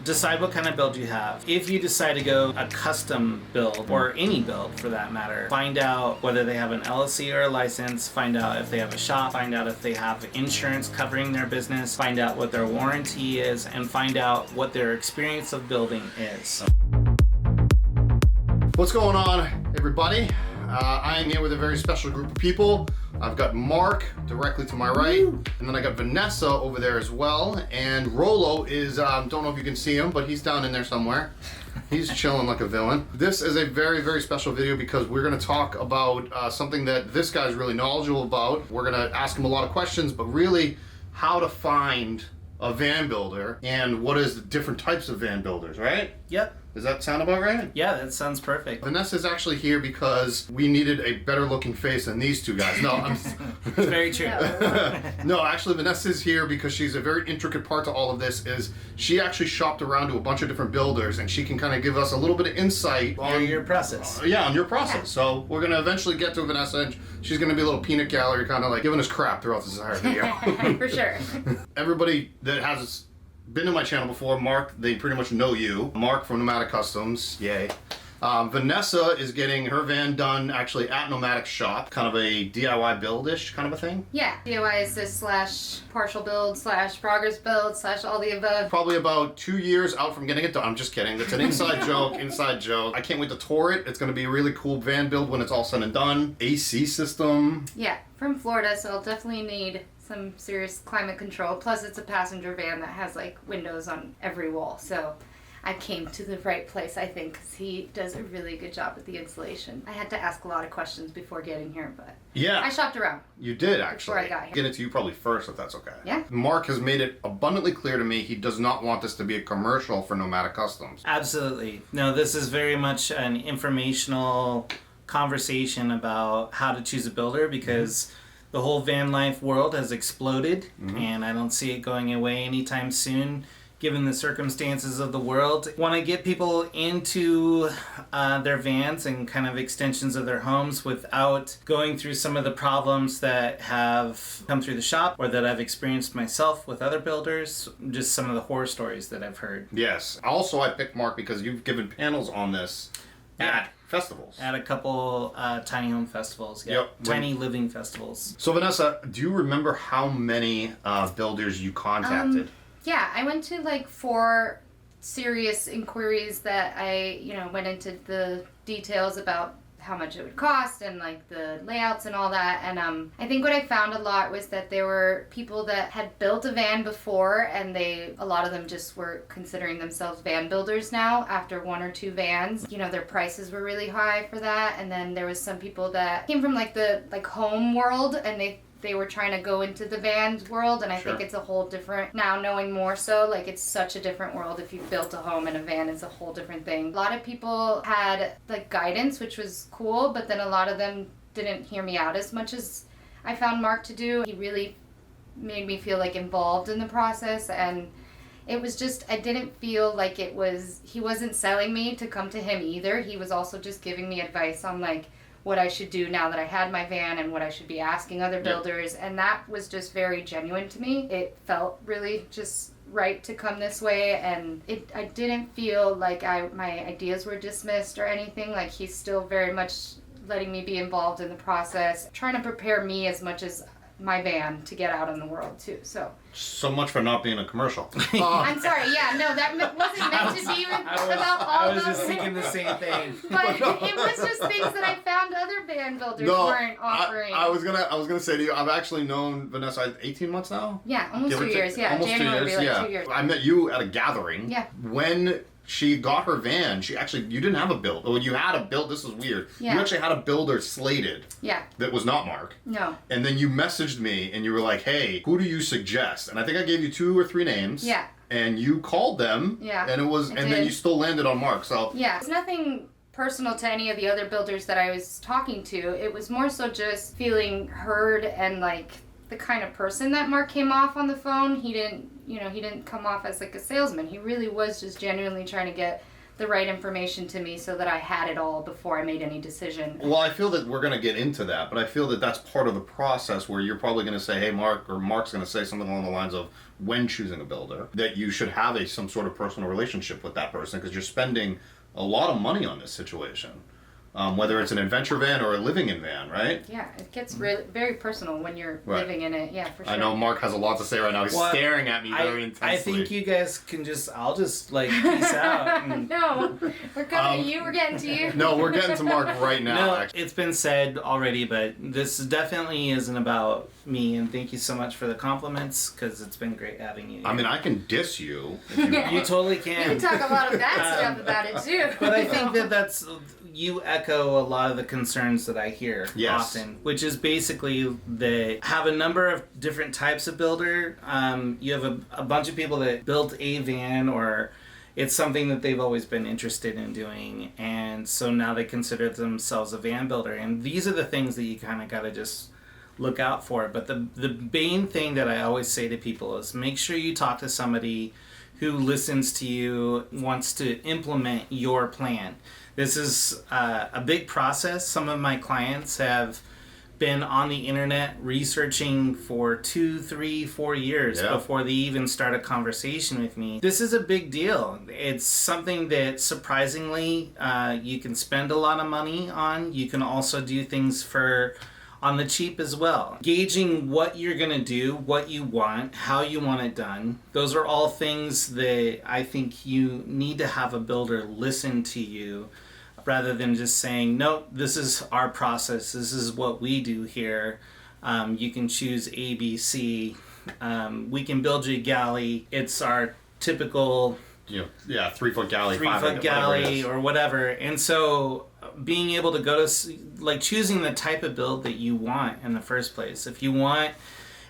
decide what kind of build you have. If you decide to go a custom build, or any build for that matter, find out whether they have an LLC or a license, find out if they have a shop, find out if they have insurance covering their business, find out what their warranty is, and find out what their experience of building is. What's going on, everybody? I am here with a very special group of people. I've got Mark directly to my right, and then I got Vanessa over there as well. And Rolo is, don't know if you can see him, but he's down in there somewhere. He's chilling like a villain. This is a very, very special video because we're gonna talk about something that this guy's really knowledgeable about. We're gonna ask him a lot of questions, but really how to find a van builder and what is the different types of van builders, right? Yep. Does that sound about right? Yeah, that sounds perfect. Vanessa's actually here because we needed a better looking face than these two guys. No, I'm Very true. No, actually Vanessa's here because she's a very intricate part to all of this. Is she actually shopped around to a bunch of different builders and she can kind of give us a little bit of insight on your process. Yeah, on your process. So we're gonna eventually get to Vanessa and she's gonna be a little peanut gallery, kind of like giving us crap throughout this entire video. For sure. Everybody that has been to my channel before, Mark, they pretty much know you. Mark from Nomadic Customs, yay. Vanessa is getting her van done actually at Nomadic Shop, kind of a DIY build-ish kind of a thing. Yeah, DIY assist slash partial build slash progress build slash all the above. Probably about 2 years out from getting it done. I'm just kidding. That's an inside joke, inside joke. I can't wait to tour it. It's going to be a really cool van build when it's all said and done. AC system. Yeah, from Florida, so I'll definitely need some serious climate control. Plus it's a passenger van that has like windows on every wall. So I came to the right place, I think, because he does a really good job with the installation. I had to ask a lot of questions before getting here, but yeah, I shopped around. You did, actually. Before I got here. Get it to you probably first, if that's okay. Yeah. Mark has made it abundantly clear to me he does not want this to be a commercial for Nomadic Customs. Absolutely. No, this is very much an informational conversation about how to choose a builder because the whole van life world has exploded, and I don't see it going away anytime soon, given the circumstances of the world. Want to get people into their vans and kind of extensions of their homes without going through some of the problems that have come through the shop or that I've experienced myself with other builders, just some of the horror stories that I've heard. Yes. Also, I picked Mark because you've given panels on this at festivals. At a couple tiny home festivals, yeah. Yep. Tiny living festivals. So Vanessa, do you remember how many builders you contacted? Yeah, I went to like 4 serious inquiries that I, went into the details about how much it would cost and like the layouts and all that. And I think what I found a lot was that there were people that had built a van before and a lot of them just were considering themselves van builders now after 1 or 2 vans. Their prices were really high for that. And then there was some people that came from like the home world and they were trying to go into the van world, and I think it's a whole different, now knowing more so, like it's such a different world. If you've built a home and a van, it's a whole different thing. A lot of people had like guidance, which was cool, but then a lot of them didn't hear me out as much as I found Mark to do. He really made me feel like involved in the process, and it was just, I didn't feel like he wasn't selling me to come to him either. He was also just giving me advice on like what I should do now that I had my van and what I should be asking other builders. And that was just very genuine to me. It felt really just right to come this way, and I didn't feel like my ideas were dismissed or anything. Like he's still very much letting me be involved in the process, trying to prepare me as much as my van to get out in the world too. So much for not being a commercial. I'm sorry, yeah, no, that wasn't meant to be about all I was those just thinking the same thing. But it was just things that I found other van builders weren't offering. I was gonna say to you, I've actually known Vanessa 18 months now. Yeah, almost 2 years. Yeah, almost January 2 years. will be like Yeah, 2 years. I met you at a gathering. Yeah. When she got her van, you didn't have a build. Well, you had a build. This is weird. Yeah. You actually had a builder slated. Yeah. That was not Mark. No. And then you messaged me and you were like, "Hey, who do you suggest?" And I think I gave you 2 or 3 names. Yeah. And you called them. Yeah. And then you still landed on Mark. So yeah, it's nothing personal to any of the other builders that I was talking to. It was more so just feeling heard and like the kind of person that Mark came off on the phone. He didn't come off as like a salesman. He really was just genuinely trying to get the right information to me so that I had it all before I made any decision. Well, I feel that we're going to get into that, but I feel that that's part of the process where you're probably going to say, hey, Mark, or Mark's going to say something along the lines of, when choosing a builder, that you should have some sort of personal relationship with that person because you're spending a lot of money on this situation. Whether it's an adventure van or a living in van, right? Yeah, it gets really very personal when you're living in it. Yeah, for sure. I know Mark has a lot to say right now. He's staring at me very intensely. I think you guys can I'll just like peace out. And... No, we're coming to you. We're getting to you. No, we're getting to Mark right now. No, it's been said already, but this definitely isn't about me. And thank you so much for the compliments because it's been great having you here. I mean, I can diss you. If you want. You totally can. You can talk a lot of bad stuff about it too. But I think that's. You echo a lot of the concerns that I hear often, which is basically they have a number of different types of builder. You have a bunch of people that built a van or it's something that they've always been interested in doing, and so now they consider themselves a van builder. And these are the things that you kind of got to just look out for. But the main thing that I always say to people is make sure you talk to somebody who listens to you, wants to implement your plan. This is a big process. Some of my clients have been on the internet researching for 2, 3, 4 years before they even start a conversation with me. This is a big deal. It's something that surprisingly you can spend a lot of money on. You can also do things on the cheap as well. Gauging what you're going to do, what you want, how you want it done. Those are all things that I think you need to have a builder listen to you rather than just saying, nope, this is our process. This is what we do here. You can choose A, B, C. We can build you a galley. It's our typical 3-foot galley, 3-foot galley or whatever. And so being able to go to choosing the type of build that you want in the first place. If you want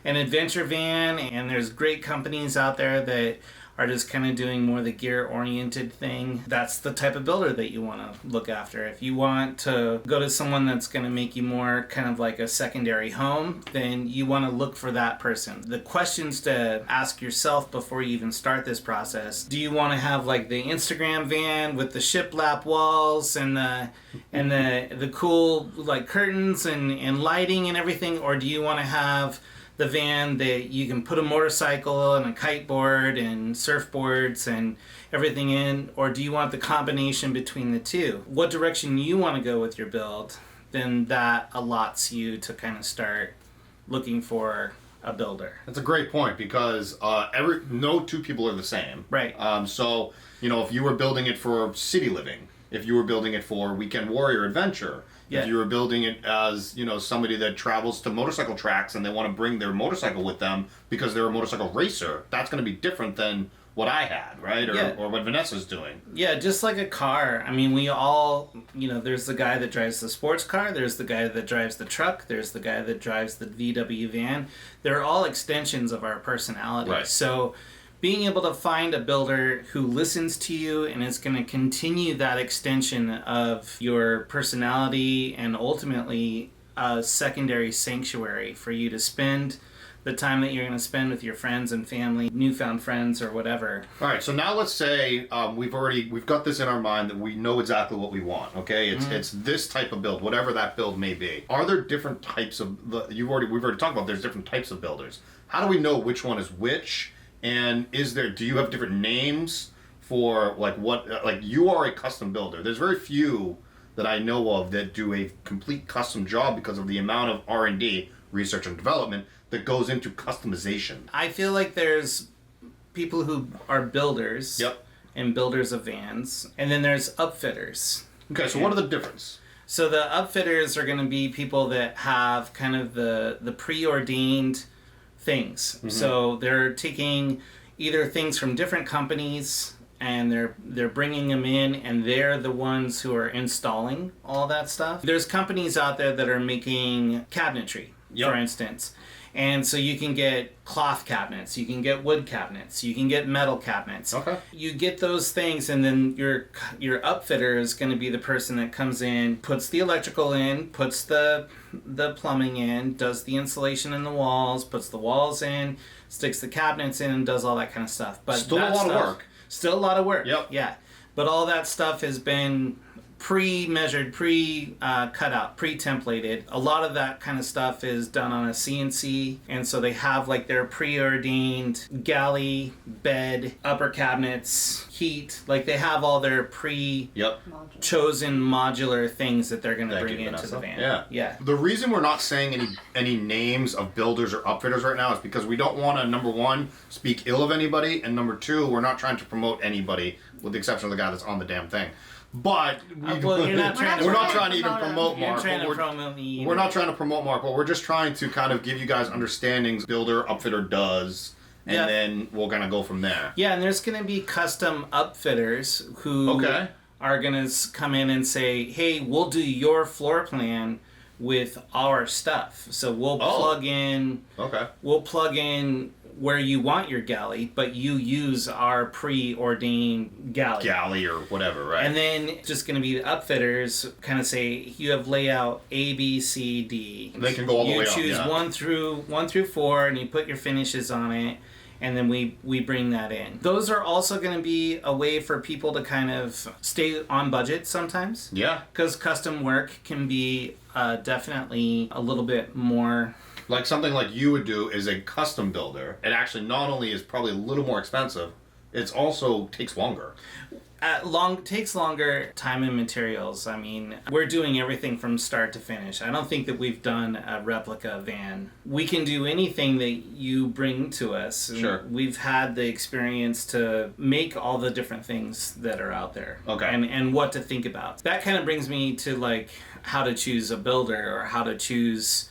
an adventure van, and there's great companies out there that are just kind of doing more the gear-oriented thing, that's the type of builder that you want to look after. If you want to go to someone that's going to make you more kind of like a secondary home, then you want to look for that person. The questions to ask yourself before you even start this process: do you want to have like the Instagram van with the shiplap walls and the cool like curtains and lighting and everything, or do you want to have the van that you can put a motorcycle and a kiteboard and surfboards and everything in, or do you want the combination between the two? What direction you want to go with your build, then that allots you to kind of start looking for a builder. That's a great point because no two people are the same. Right. So, if you were building it for city living, if you were building it for weekend warrior adventure, if you were building it as, somebody that travels to motorcycle tracks and they want to bring their motorcycle with them because they're a motorcycle racer, that's going to be different than what I had, right? Or what Vanessa's doing. Yeah, just like a car. I mean, we all, there's the guy that drives the sports car, there's the guy that drives the truck, there's the guy that drives the VW van. They're all extensions of our personality. Right. So being able to find a builder who listens to you and is going to continue that extension of your personality and ultimately a secondary sanctuary for you to spend the time that you're going to spend with your friends and family, newfound friends or whatever. All right, so now let's say we've got this in our mind that we know exactly what we want. Okay, it's this type of build, whatever that build may be. Are there different types of we've already talked about? There's different types of builders. How do we know which one is which? And do you have different names for you are a custom builder? There's very few that I know of that do a complete custom job because of the amount of R&D, research and development, that goes into customization. I feel like there's people who are builders and builders of vans, and then there's upfitters. Okay, so what are the difference? So the upfitters are going to be people that have kind of the preordained things. Mm-hmm. So they're taking either things from different companies and they're bringing them in, and they're the ones who are installing all that stuff. There's companies out there that are making cabinetry, for instance. And so you can get cloth cabinets, you can get wood cabinets, you can get metal cabinets. Okay. You get those things, and then your upfitter is going to be the person that comes in, puts the electrical in, puts the plumbing in, does the insulation in the walls, puts the walls in, sticks the cabinets in, and does all that kind of stuff. But still a lot of work. Still a lot of work. Yep. Yeah. But all that stuff has been pre-measured, cut out, pre-templated. A lot of that kind of stuff is done on a CNC, and so they have like their preordained galley, bed, upper cabinets, heat. Like they have all their chosen modular things that they're going to bring into the van. Yeah. The reason we're not saying any names of builders or upfitters right now is because we don't want to, number one, speak ill of anybody, and number two, we're not trying to promote anybody, with the exception of the guy that's on the damn thing. But we're not trying to even promote Mark. We're not trying to promote Mark, but we're just trying to kind of give you guys understandings builder, upfitter does, and then we're gonna go from there. Yeah, and there's gonna be custom upfitters who are gonna come in and say, "Hey, we'll do your floor plan with our stuff." So we'll plug in. We'll plug in where you want your galley, but you use our preordained galley or whatever, right? And then just going to be the upfitters kind of say you have layout A, B, C, D. They can go all the way up. You choose 1 through 4, and you put your finishes on it, and then we bring that in. Those are also going to be a way for people to kind of stay on budget sometimes. Yeah. Because custom work can be definitely a little bit more. Like something like you would do is a custom builder. It actually not only is probably a little more expensive, it's also takes longer. Takes longer time and materials. I mean, we're doing everything from start to finish. I don't think that we've done a replica van. We can do anything that you bring to us. Sure. We've had the experience to make all the different things that are out there. Okay. And what to think about. That kind of brings me to like how to choose a builder or how to choose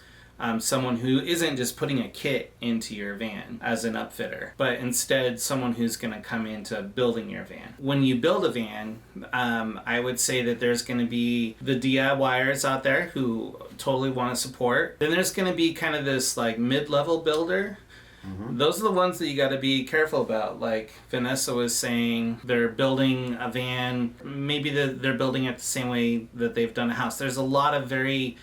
someone who isn't just putting a kit into your van as an upfitter, but instead someone who's going to come into building your van. When you build a van, I would say that there's going to be the DIYers out there who totally want to support. Then there's going to be kind of this like mid-level builder. Mm-hmm. Those are the ones that you got to be careful about. Like Vanessa was saying, they're building a van. Maybe they're building it the same way that they've done a house. There's a lot of very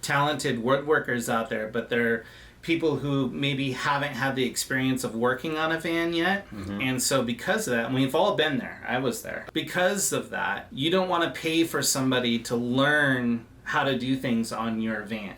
talented woodworkers out there, but they're people who maybe haven't had the experience of working on a van yet. Mm-hmm. And so because of that, and we've all been there, I was there. Because of that, you don't want to pay for somebody to learn how to do things on your van,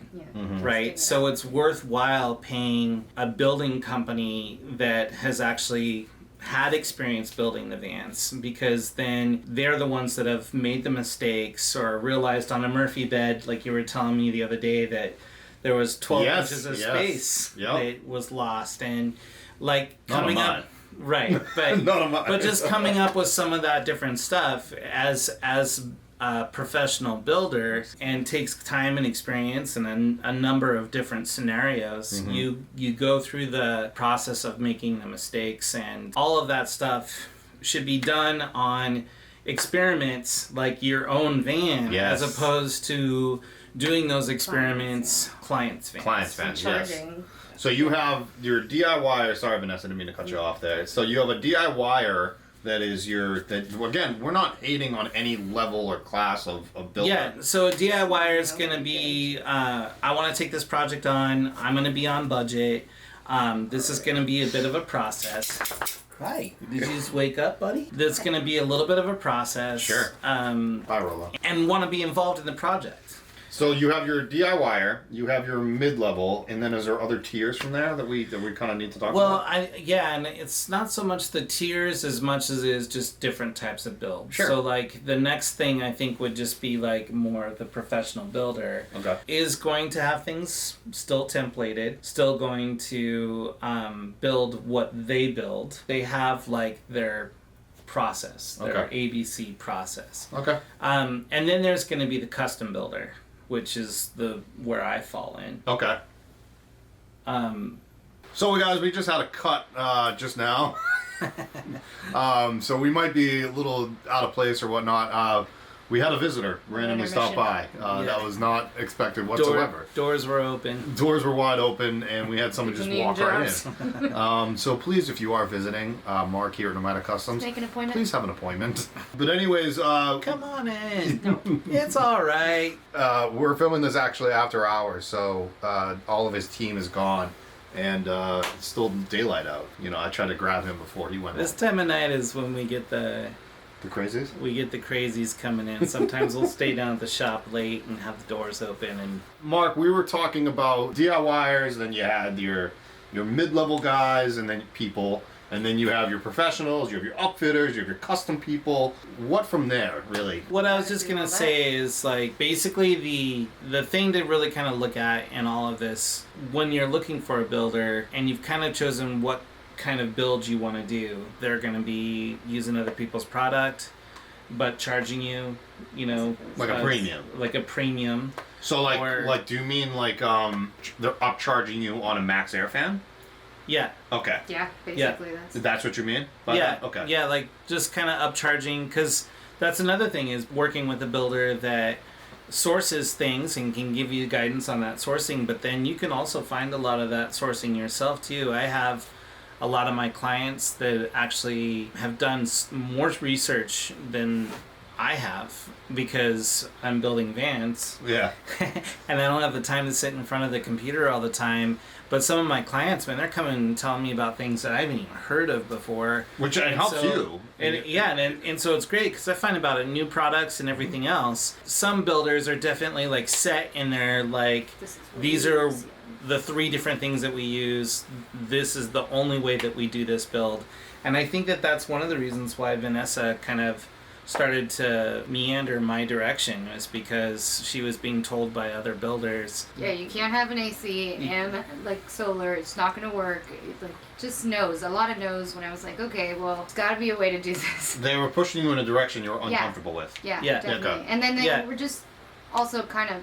right? So it's worthwhile paying a building company that has actually had experience building the vans, because then they're the ones that have made the mistakes or realized on a Murphy bed, like you were telling me the other day, that there was 12 inches of space that was lost, and like coming up, right? But but just coming up with some of that different stuff as a professional builder, and takes time and experience and a number of different scenarios. Mm-hmm. You go through the process of making the mistakes, and all of that stuff should be done on experiments like your own van, as opposed to doing those experiments clients' vans. Yes. So you have your DIYer. Sorry, Vanessa, I didn't mean to cut you off there. So you have a DIYer that is again, we're not hating on any level or class of builder. Yeah, so a DIYer is going to be, I want to take this project on, I'm going to be on budget, this is going to be a bit of a process. Hi, did you just wake up, buddy? That's going to be a little bit of a process. Sure. Bye, Rollo. And want to be involved in the project. So you have your DIYer, you have your mid-level, and then is there other tiers from there that we kind of need to talk about? Well, and it's not so much the tiers as much as it is just different types of builds. Sure. So like the next thing I think would just be like more the professional builder is going to have things still templated, still going to build what they build. They have like their process, their ABC process. Okay. And then there's going to be the custom builder, which is where I fall in. Okay. So guys, we just had a cut just now. So we might be a little out of place or whatnot. We had a visitor randomly stop by. That was not expected whatsoever. Doors were open. Doors were wide open, and we had someone just walk right in. So please, if you are visiting Mark here at Nomada Customs, make an appointment. Please have an appointment. But anyways, come on in. It's all right. We're filming this actually after hours, so all of his team is gone. And it's still daylight out. You know, I tried to grab him before he went This time of night is when we get the The crazies? We get the crazies coming in. Sometimes we'll stay down at the shop late and have the doors open. And Mark, we were talking about DIYers, then you had your mid-level guys, and then people, and then you have your professionals, you have your upfitters, you have your custom people. What from there, really? what I was just gonna say is, like, basically the thing to really kind of look at in all of this, when you're looking for a builder and you've kind of chosen what kind of build you want to do, they're going to be using other people's product but charging you, you know, Like a premium. Like a premium. So do you mean like they're upcharging you on a Max Air fan? Yeah. Okay. Yeah, basically That's what you mean by yeah. that? Okay. Yeah, like just kind of upcharging, because that's another thing, is working with a builder that sources things and can give you guidance on that sourcing, but then you can also find a lot of that sourcing yourself too. I have a lot of my clients that actually have done more research than I have, because I'm building vans. Yeah. And I don't have the time to sit in front of the computer all the time. But some of my clients, man, they're coming and telling me about things that I haven't even heard of before. Which helps you. And so it's great, because I find about new products and everything else. Some builders are definitely like set in their, like, these are the 3 different things that we use. This is the only way that we do this build. And I think that that's one of the reasons why Vanessa kind of started to meander my direction, was because she was being told by other builders. Yeah, you can't have an AC and like solar. It's not going to work. Like, just no's. A lot of no's. When I was like, okay, well, it's got to be a way to do this. They were pushing you in a direction you were uncomfortable with. Yeah, Yeah. definitely. Okay. And then they were just also kind of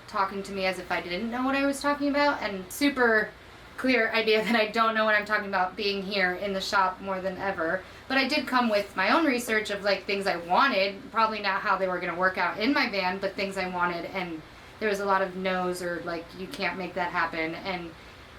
talking to me as if I didn't know what I was talking about, and super clear idea that I don't know what I'm talking about, being here in the shop more than ever. But I did come with my own research of like things I wanted, probably not how they were going to work out in my van, but things I wanted, and there was a lot of no's, or like, you can't make that happen. And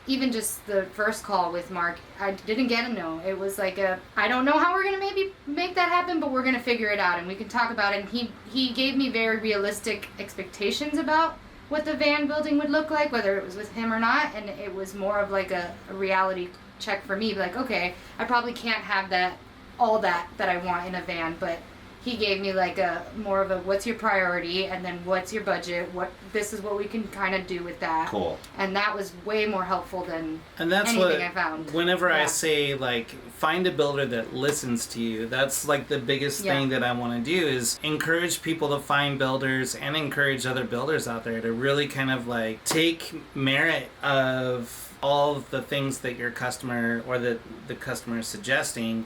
even just the first call with Mark, I didn't get a no. It was like I don't know how we're going to maybe make that happen, but we're going to figure it out and we can talk about it. And he gave me very realistic expectations about what the van building would look like, whether it was with him or not, and it was more of like a reality check for me, like, okay, I probably can't have all that I want in a van, but he gave me like a more of a, what's your priority, and then what's your budget, this is what we can kind of do with that. Cool. And that was way more helpful than that's anything what I found. Whenever I say, like, find a builder that listens to you, that's like the biggest thing that I want to do, is encourage people to find builders and encourage other builders out there to really kind of like take merit of all of the things that your customer or the customer is suggesting,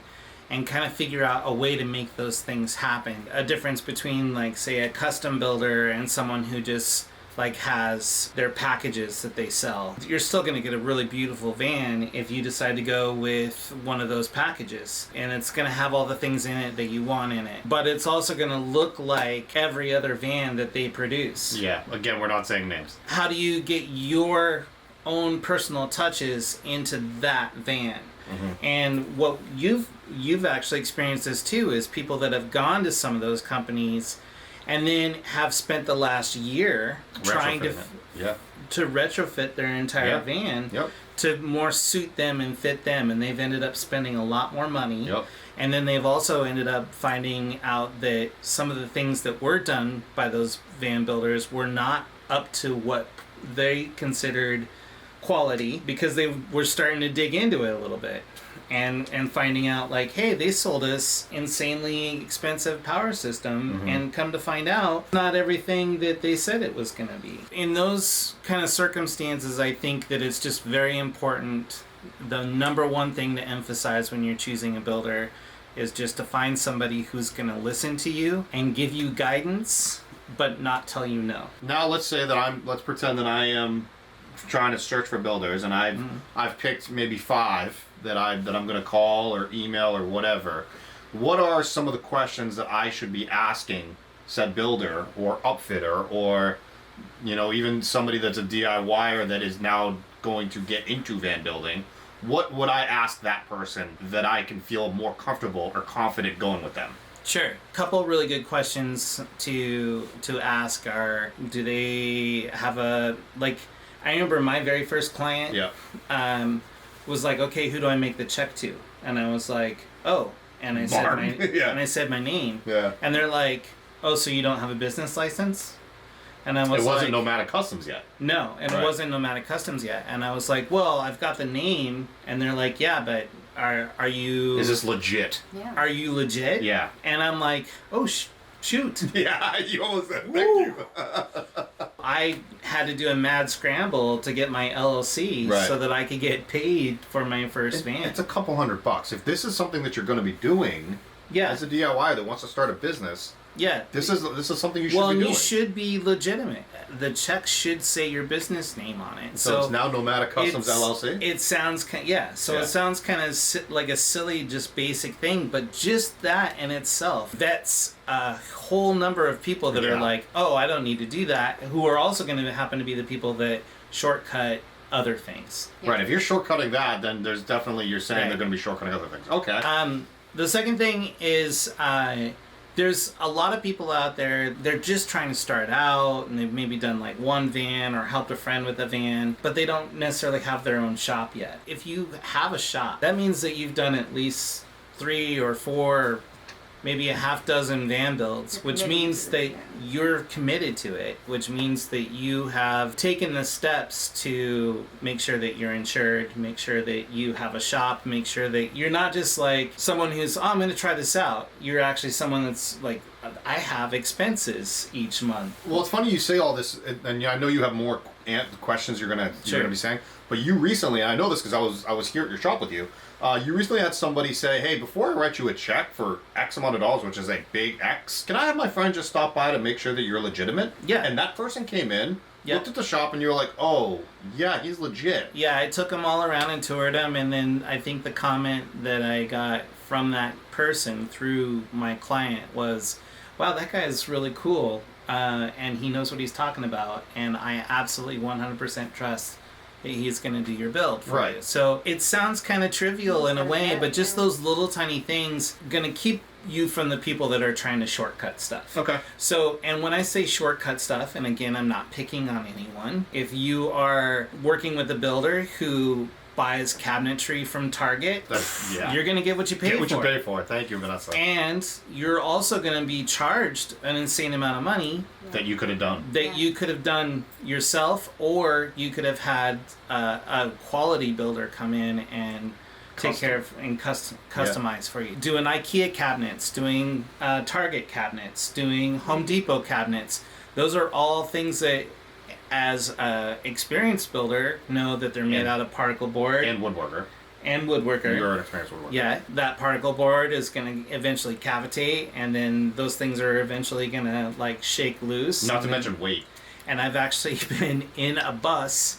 and kind of figure out a way to make those things happen. A difference between, like, say, a custom builder and someone who just like has their packages that they sell. You're still going to get a really beautiful van if you decide to go with one of those packages, and it's going to have all the things in it that you want in it, but it's also going to look like every other van that they produce. Yeah, again, we're not saying names. How do you get your own personal touches into that van? Mm-hmm. And what you've actually experienced this too, is people that have gone to some of those companies and then have spent the last year trying to retrofit their entire van to more suit them and fit them, and they've ended up spending a lot more money. And then they've also ended up finding out that some of the things that were done by those van builders were not up to what they considered quality, because they were starting to dig into it a little bit and finding out, like, hey, they sold us insanely expensive power system, and come to find out, not everything that they said it was going to be. In those kind of circumstances, I think that it's just very important. The number one thing to emphasize when you're choosing a builder is just to find somebody who's going to listen to you and give you guidance, but not tell you no. Now let's pretend that I am trying to search for builders, and I've picked maybe 5 that I'm going to call or email or whatever. What are some of the questions that I should be asking said builder or upfitter, or even somebody that's a DIYer that is now going to get into van building? What would I ask that person that I can feel more comfortable or confident going with them? Sure. Couple really good questions to ask are, do they have I remember my very first client was like, okay, who do I make the check to? And I was like, oh, And I Mark. and I said my name. Yeah. And they're like, "Oh, so you don't have a business license?" And I was It wasn't like, Nomadic Customs yet. No, and Right. it wasn't Nomadic Customs yet. And I was like, "Well, I've got the name." And they're like, "Yeah, but are you Is this legit? Yeah. are you legit?" Yeah. And I'm like, "Oh, shoot." Yeah, you almost said thank Woo. you. I had to do a mad scramble to get my LLC Right. so that I could get paid for my first van. It's a couple $100. If this is something that you're going to be doing Yeah. as a DIY that wants to start a business, Yeah. this is something you should Well, be and doing. you should be legitimate. The check should say your business name on it. So it's now Nomadic Customs LLC? It sounds yeah. So Yeah. it sounds kind of like a silly, just basic thing, but just that in itself, that's a whole number of people that are Yeah. like, "Oh, I don't need to do that," who are also going to happen to be the people that shortcut other things. Yeah. Right, if you're shortcutting that, then there's definitely, you're saying Right. they're going to be shortcutting other things. Okay. The second thing is there's a lot of people out there, they're just trying to start out and they've maybe done like one van or helped a friend with a van, but they don't necessarily have their own shop yet. If you have a shop, that means that you've done at least 3 or 4, maybe a half dozen van builds, which means that you're committed to it, which means that you have taken the steps to make sure that you're insured, make sure that you have a shop, make sure that you're not just like someone who's, "Oh, I'm going to try this out." You're actually someone that's like, "I have expenses each month." Well, it's funny you say all this, and I know you have more questions you're gonna be saying. But you recently, and I know this because I was here at your shop with you. You recently had somebody say, "Hey, before I write you a check for X amount of dollars, which is a big X, can I have my friend just stop by to make sure that you're legitimate?" Yeah. And that person came in, Yeah. looked at the shop, and you were like, "Oh, yeah, he's legit." Yeah, I took them all around and toured them, and then I think the comment that I got from that person through my client was, "Wow, that guy is really cool, and he knows what he's talking about, and I absolutely 100% trust that he's going to do your build for Right. you." So it sounds kind of trivial in a way, but just those little tiny things going to keep you from the people that are trying to shortcut stuff. Okay. So, and when I say shortcut stuff, and again, I'm not picking on anyone, if you are working with a builder who buys cabinetry from Target, Yeah. you're going to get what you pay Get what for. you pay for. Thank you, Vanessa. And you're also going to be charged an insane amount of money that you could have done. that you could have done yourself, or you could have had a quality builder come in and take care of and customize for you. Doing IKEA cabinets, doing Target cabinets, doing Home Depot cabinets. Those are all things that, as a experienced builder, know that they're made out of particle board And woodworker. and woodworker. You're an experienced woodworker. Yeah, that particle board is going to eventually cavitate, and then those things are eventually going to like shake loose. Not to mention weight. And I've actually been in a bus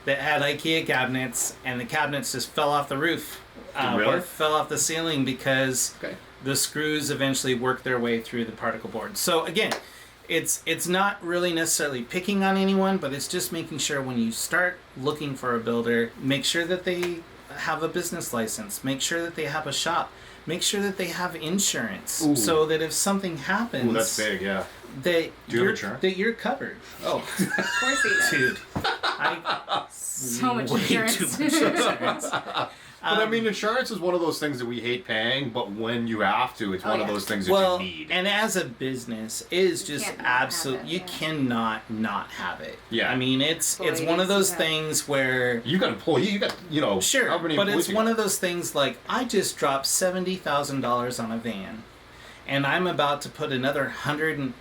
that had IKEA cabinets, and the cabinets just fell off the roof. Really? Or fell off the ceiling because Okay. the screws eventually worked their way through the particle board. So again, it's not really necessarily picking on anyone, but it's just making sure when you start looking for a builder, make sure that they have a business license, make sure that they have a shop, make sure that they have insurance, Ooh. so that if something happens, Ooh, that's big, yeah. that Do you have insurance? that you're covered. Oh, Of course he does. dude, I So much way insurance. too much insurance. But I mean, insurance is one of those things that we hate paying, but when you have to, it's one of yeah. those things that Well, you need. and as a business, it is just can't not have absolute. it, You yeah. cannot not have it. Yeah. I mean, it's one of Employees, those yeah. things where. You got employee, you got, you know, Sure, how many but employees it's you one got? of those things like I just dropped $70,000 on a van, and I'm about to put another $115,000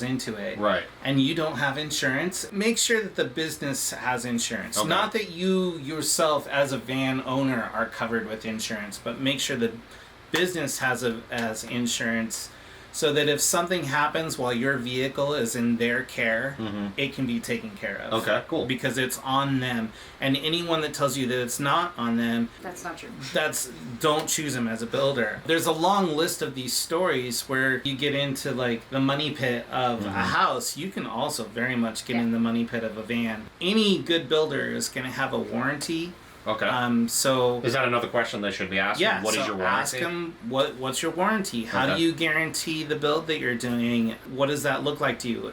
into it. Right. And you don't have insurance. Make sure that the business has insurance. Okay. Not that you yourself as a van owner are covered with insurance, but make sure the business has insurance, so that if something happens while your vehicle is in their care, it can be taken care of. Okay, cool. Because it's on them. And anyone that tells you that it's not on them, That's not true. don't choose them as a builder. There's a long list of these stories where you get into like the money pit of a house. You can also very much get in the money pit of a van. Any good builder is going to have a warranty Okay. So is that another question they should be asking? yeah, What so is your warranty? ask them what's your warranty? How do you guarantee the build that you're doing? What does that look like to you?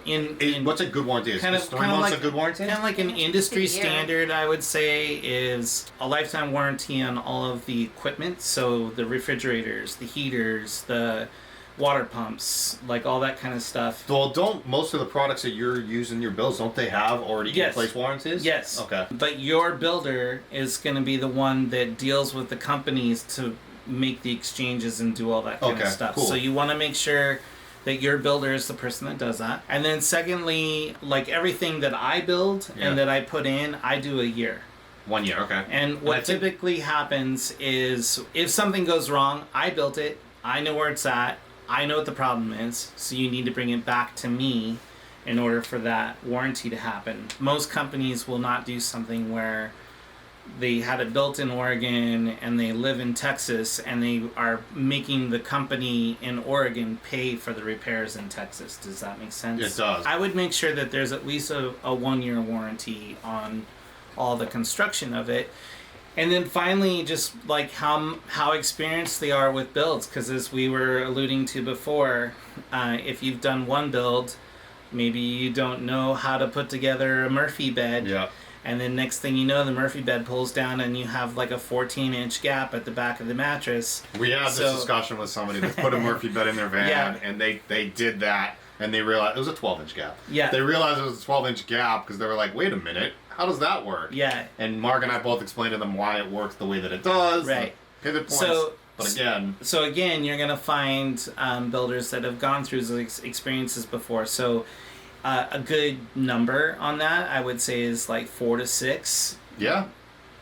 What's a good warranty? Is 3 months a good warranty? Kind of like an industry It's a year. standard, I would say, is a lifetime warranty on all of the equipment. So the refrigerators, the heaters, the water pumps, like all that kind of stuff. Well, don't most of the products that you're using in your builds, don't they have already Yes. in place warranties? Yes. Okay. But your builder is going to be the one that deals with the companies to make the exchanges and do all that kind of stuff. Cool. So you want to make sure that your builder is the person that does that. And then secondly, like everything that I build and that I put in, I do a year. 1 year, okay. And what typically happens is if something goes wrong, I built it, I know where it's at, I know what the problem is, so you need to bring it back to me in order for that warranty to happen. Most companies will not do something where they had it built in Oregon and they live in Texas and they are making the company in Oregon pay for the repairs in Texas. Does that make sense? It does. I would make sure that there's at least a 1 year warranty on all the construction of it. And then finally, just like how experienced they are with builds, because as we were alluding to before, if you've done one build, maybe you don't know how to put together a Murphy bed. Yeah. And then next thing you know, the Murphy bed pulls down and you have like a 14-inch gap at the back of the mattress. We had this discussion with somebody that put a Murphy bed in their van, and they did that, and they realized it was a 12-inch gap. Yeah. They realized it was a 12-inch gap because they were like, wait a minute, how does that work? Yeah. And Mark and I both explained to them why it works the way that it does. Right. Pivot points. So again, you're going to find builders that have gone through those experiences before. So a good number on that, I would say, is like 4 to 6. Yeah.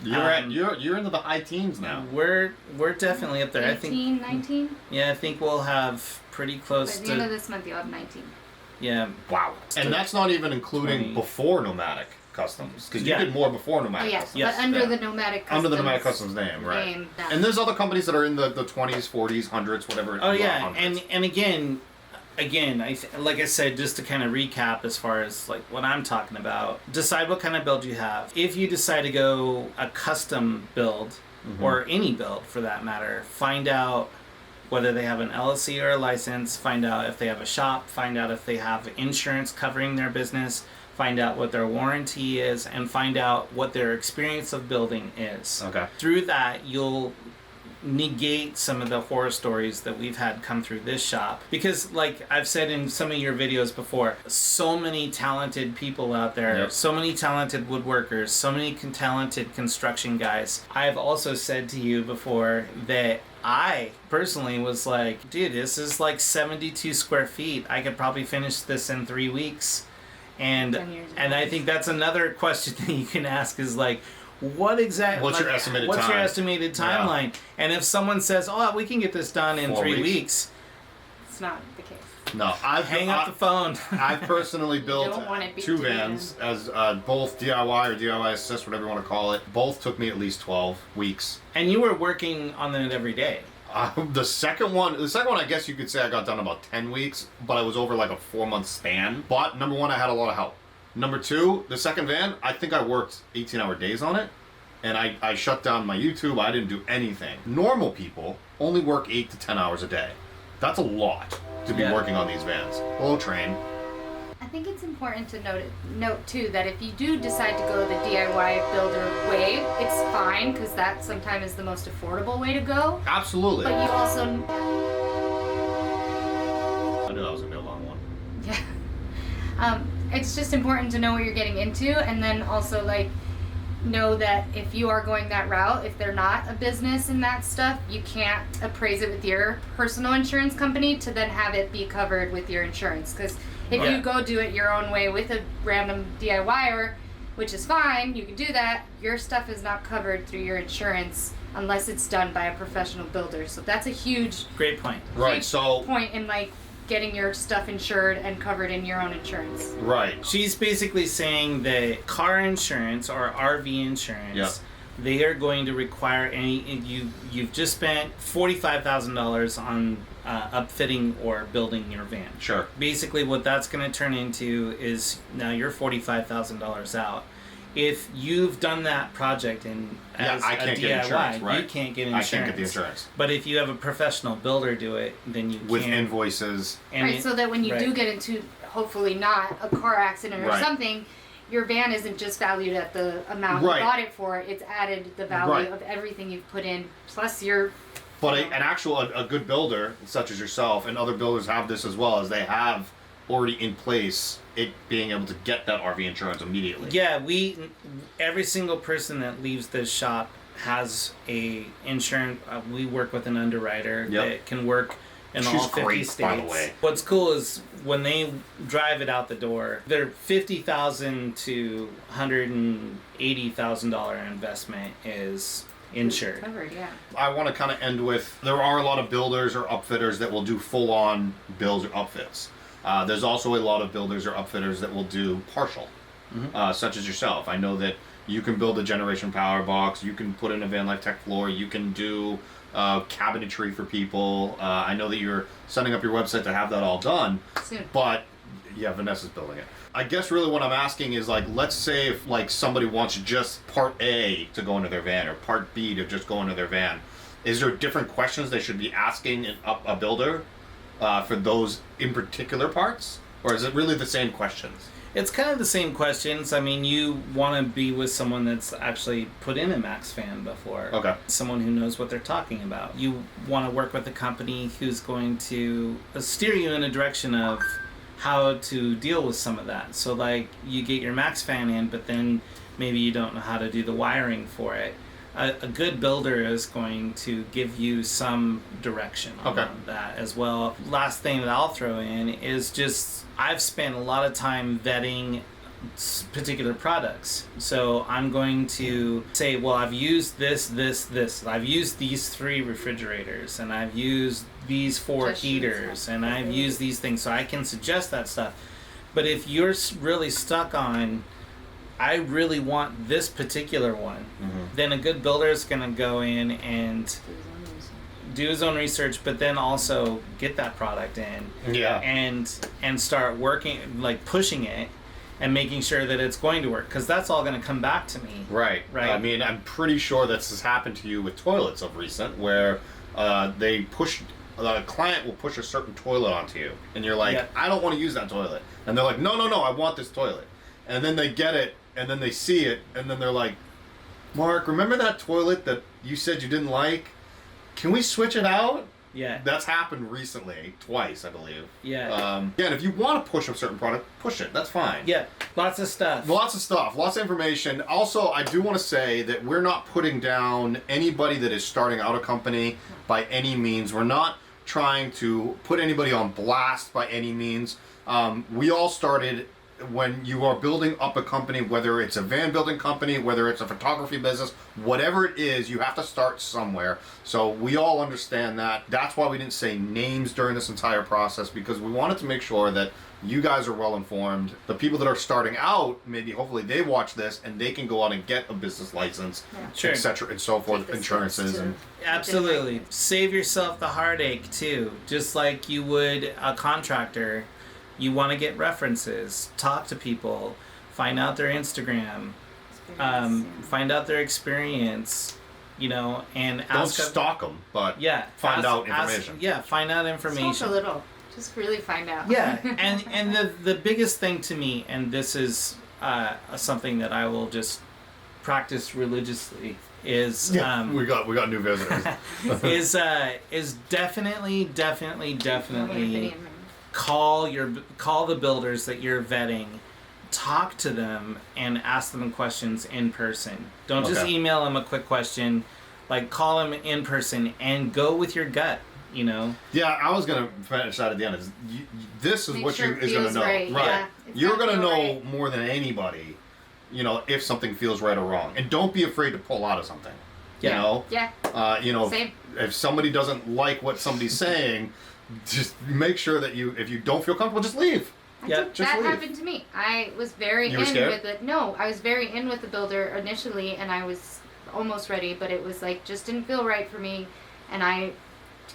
You're into the high teens now. We're definitely up there. 18, 19? I think we'll have pretty close By to the end of this month, you'll have 19. Yeah. Wow. And that's not even including 20. before Nomadic Customs, because you did more before Nomadic Oh, yes, Customs. Yes. but under the Nomadic Customs. Under the Nomadic Customs name, right. name, And there's other companies that are in the 20s, 40s, 100s, whatever. Oh yeah, 100s. and again, like I said, just to kind of recap as far as like what I'm talking about, decide what kind of build you have. If you decide to go a custom build, or any build for that matter, find out whether they have an LLC or a license, find out if they have a shop, find out if they have insurance covering their business, find out what their warranty is, and find out what their experience of building is. Okay. Through that, you'll negate some of the horror stories that we've had come through this shop, because like I've said in some of your videos before, so many talented people out there, so many talented woodworkers, so many talented construction guys. I've also said to you before that I personally was like, dude, this is like 72 square feet. I could probably finish this in 3 weeks. And I think that's another question that you can ask is like, what's your estimated timeline? Yeah. And if someone says, "Oh, we can get this done in 3 weeks," it's not the case. No, hang up the phone. I've personally built Don't want it 2 to be vans as both DIY or DIY assist, whatever you want to call it. Both took me at least 12 weeks. And you were working on it every day. The second one, I guess you could say I got done in about 10 weeks, but I was over like a 4-month span. But number one, I had a lot of help. Number two, the second van, I think I worked 18-hour days on it, and I shut down my YouTube. I didn't do anything. Normal people only work 8 to 10 hours a day. That's a lot to be working on these vans. Low train. I think it's important to note too that if you do decide to go the DIY builder way, it's fine, because that sometimes is the most affordable way to go. Absolutely. But you also... I knew that was going to be a long one. Yeah. It's just important to know what you're getting into, and then also like know that if you are going that route, if they're not a business and that stuff, you can't appraise it with your personal insurance company to then have it be covered with your insurance. Because if you go do it your own way with a random DIYer, which is fine, you can do that, your stuff is not covered through your insurance unless it's done by a professional builder. So that's a huge Great point. Right, so... point in like getting your stuff insured and covered in your own insurance. Right. She's basically saying that car insurance or RV insurance, they are going to require you've just spent $45,000 on upfitting or building your van. Sure. Basically what that's going to turn into is now you're $45,000 out. if you've done that project and as I can't a get DIY, insurance, right. you can't get insurance. I can't get the insurance. But if you have a professional builder do it, then you With can. invoices. And Right, so that when you do get into, hopefully not, a car accident or Right. something, your van isn't just valued at the amount Right. you bought it for, it's added the value Right. of everything you've put in, plus your... But a good builder, such as yourself, and other builders have this as well, as they have already in place it being able to get that RV insurance immediately. Yeah, every single person that leaves this shop has a insurance. We work with an underwriter that can work in all 50 great, states. by the way. What's cool is when they drive it out the door, their $50,000 to $180,000 investment is insured. Covered, yeah. I want to kind of end with, there are a lot of builders or upfitters that will do full-on builds or upfits. There's also a lot of builders or upfitters that will do partial, such as yourself. I know that you can build a generation power box, you can put in a Van Life Tech floor, you can do cabinetry for people. I know that you're setting up your website to have that all done. Soon. But, yeah, Vanessa's building it. I guess really what I'm asking is, like, let's say if, like, somebody wants just part A to go into their van or part B to just go into their van. Is there different questions they should be asking a builder for those in particular parts? Or is it really the same questions? It's kind of the same questions. I mean, you want to be with someone that's actually put in a Max fan before. Okay. Someone who knows what they're talking about. You want to work with a company who's going to steer you in a direction of how to deal with some of that. So, like, you get your Max fan in, but then maybe you don't know how to do the wiring for it. A good builder is going to give you some direction on that as well. Last thing that I'll throw in is just, I've spent a lot of time vetting particular products. So I'm going to say, well, I've used this. I've used these 3 refrigerators, and I've used these 4 heaters, and I've used these things. So I can suggest that stuff. But if you're really stuck on, I really want this particular one, then a good builder is going to go in and do his own research, but then also get that product in and start working, like pushing it and making sure that it's going to work, because that's all going to come back to me. Right. I mean, I'm pretty sure this has happened to you with toilets of recent, where the client will push a certain toilet onto you, and you're like, I don't want to use that toilet. And they're like, no, I want this toilet. And then they get it, and then they see it, and then they're like, Mark, remember that toilet that you said you didn't like? Can we switch it out? Yeah. That's happened recently, twice, I believe. Yeah. Again, if you want to push a certain product, push it. That's fine. Yeah. Lots of stuff. Lots of information. Also, I do want to say that we're not putting down anybody that is starting out a company by any means. We're not trying to put anybody on blast by any means. We all started when you are building up a company, whether it's a van building company, whether it's a photography business, whatever it is, you have to start somewhere. So we all understand that. That's why we didn't say names during this entire process, because we wanted to make sure that you guys are well informed. The people that are starting out, maybe hopefully they watch this and they can go out and get a business license, etc. and so forth, insurances and absolutely. Save yourself the heartache too, just like you would a contractor. You want to get references, talk to people, find out their Instagram, find out their experience, and don't stalk them, but find out information. Find out information. Stalk a little, just really find out. Yeah, and the biggest thing to me, and this is something that I will just practice religiously, is we got new visitors. is definitely call the builders that you're vetting, talk to them, and ask them questions in person. Don't just email them a quick question. Like, call them in person and go with your gut. Yeah, I was gonna finish that at the end. This is what you is gonna know, right? Yeah, you're gonna know more than anybody. If something feels right or wrong, and don't be afraid to pull out of something. Yeah. Same. If somebody doesn't like what somebody's saying, just make sure that if you don't feel comfortable, just leave. That happened to me. I was very in with it. No, I was very in with the builder initially, and I was almost ready, but it was like just didn't feel right for me, and I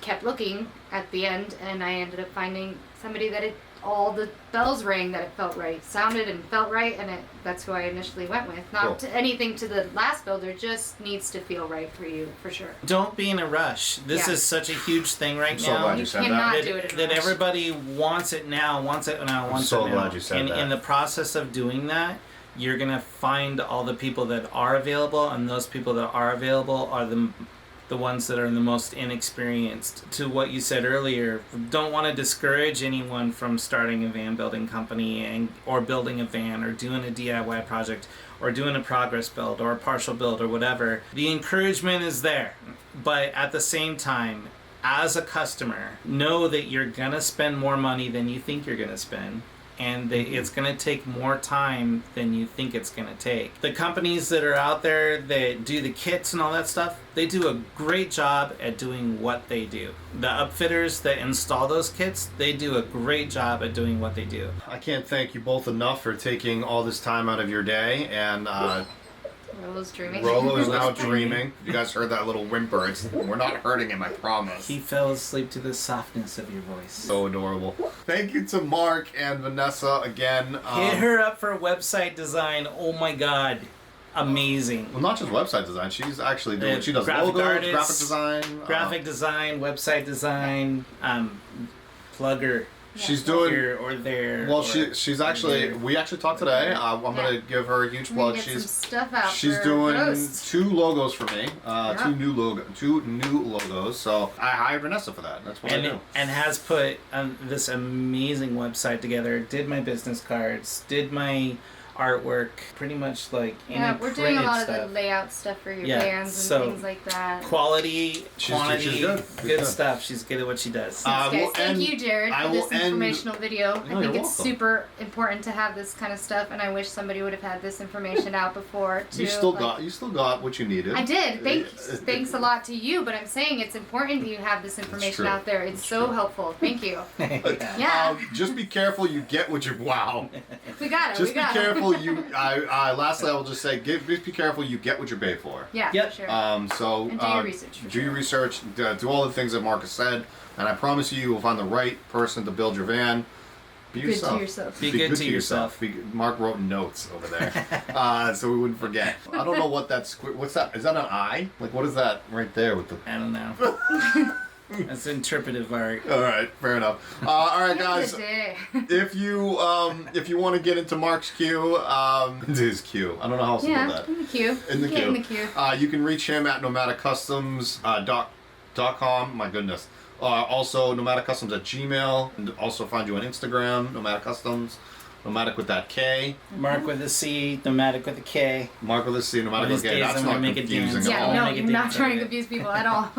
kept looking at the end, and I ended up finding somebody that all the bells rang, that it felt right, sounded and felt right, and that's who I initially went with. Not to anything to the last builder, just needs to feel right for you, for sure. Don't be in a rush. This is such a huge thing right so now. glad you said cannot that. do it in a That rush. everybody wants it now, wants it now, wants so it now. glad you said and that. in the process of doing that, you're gonna find all the people that are available, and those people that are available are the ones that are the most inexperienced. To what you said earlier, don't want to discourage anyone from starting a van building company or building a van or doing a DIY project or doing a progress build or a partial build or whatever. The encouragement is there, but at the same time, as a customer, know that you're gonna spend more money than you think you're gonna spend, and it's going to take more time than you think it's going to take. The companies that are out there that do the kits and all that stuff, they do a great job at doing what they do. The upfitters that install those kits, they do a great job at doing what they do. I can't thank you both enough for taking all this time out of your day, and Rolo's dreaming. Rolo is now dreaming. You guys heard that little whimper. We're not hurting him, I promise. He fell asleep to the softness of your voice. So adorable. Thank you to Mark and Vanessa again. Hit her up for website design. Oh my god. Amazing. Well, not just website design. She's actually doing. She does graphic logos, artists, graphic design. Graphic design, website design, plugger. She's doing. Here or there. Well, or she's actually. We actually talked today. I'm gonna give her a huge I'm gonna plug. get some stuff out She's for doing posts. 2 logos for me. Two new logos. So I hired Vanessa for that. That's what I do. And has put this amazing website together. Did my business cards. Did my artwork. Pretty much like Yeah, we're doing a lot stuff. of the layout stuff for your Yeah, bands and so things like that. Quality, quantity, she's good. good stuff. She's good at what she does. Thanks, guys. will Thank end- you, Jarrod, I for will this end- informational video. No, I you're think it's welcome. super important to have this kind of stuff, and I wish somebody would have had this information out before. Too. You still Like, got what you needed. I did. Thanks a lot to you, but I'm saying it's important that you have this information true. out there. It's It's so true. helpful. Thank you. Yeah. Yeah, Just be careful. You get what you. Wow. we got it. Just we be got careful. It. Lastly, I will just say, just be careful. You get what you pay for. Yeah, Yep. for sure. So And do your research, for Do your sure. research. Do all the things that Mark has said, and I promise you will find the right person to build your van. Be Good yourself. to yourself. Be good to yourself. Mark wrote notes over there, so we wouldn't forget. I don't know what that's. What's that? Is that an eye? Like, what is that right there with the? I don't know. That's interpretive art. All right, fair enough. All right, guys. Good day. If you want to get into Mark's queue, into his queue. I don't know how else to do Yeah, that. in the queue. In the Get queue. in the queue. You can reach him at nomadiccustoms.com. My goodness. Also, nomadic.customs at Gmail. And also find you on Instagram, Nomadic Customs. Nomadic with that K. Mark with a C, nomadic with a K. Mark with a C, Nomadic One of with a these K. days That's I'm not gonna make it confusing dance. at Yeah, all. no, make it you're not dance trying to over confuse people at all.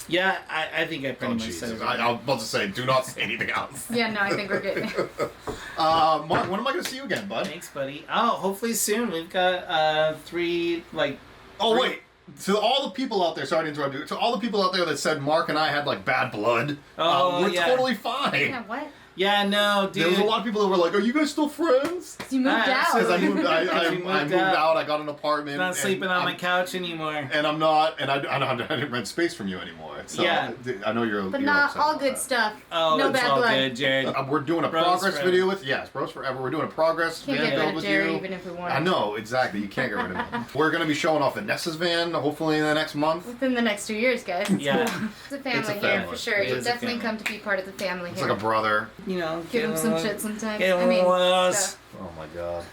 Yeah, I think I pretty Oh, much said Jesus. it. I was about to say, do not say anything else. Yeah, no, I think we're good. Mark, when am I going to see you again, bud? Thanks, buddy. Oh, hopefully soon. We've got 3 Oh, wait. To all the people out there, sorry to interrupt you. To all the people out there that said Mark and I had like bad blood, we're yeah. totally fine. Yeah, what? Yeah, no, dude. There was a lot of people that were like, "Are you guys still friends?" You moved Ah, out. Because I moved, I You moved out. I got an apartment. Not and sleeping on my I'm- couch anymore. And I'm not, and I didn't rent space from you anymore. So Yeah. I know you're. But you're not upset all about good that. stuff. Oh, no it's bad all blood. good, Jarrod. We're doing a Bros progress forever. video with Bros Forever. We're doing a progress Can't van get rid build of with Jerry you. even if we wanted. I know exactly. You can't get rid of me. We're gonna be showing off Vanessa's van hopefully in the next month. Within the next 2 years, guys. Yeah. It's a family It's a here family. for sure. It You is a definitely family. come to be part of the family It's here. like a brother. You know, Give him get some one- shit sometimes. get I mean, one of those. stuff. Oh my god.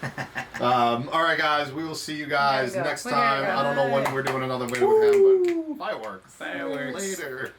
All right, guys. We will see you guys We gotta go. next We gotta time. go. I don't know when we're doing another video with him, but fireworks. Fireworks. Later.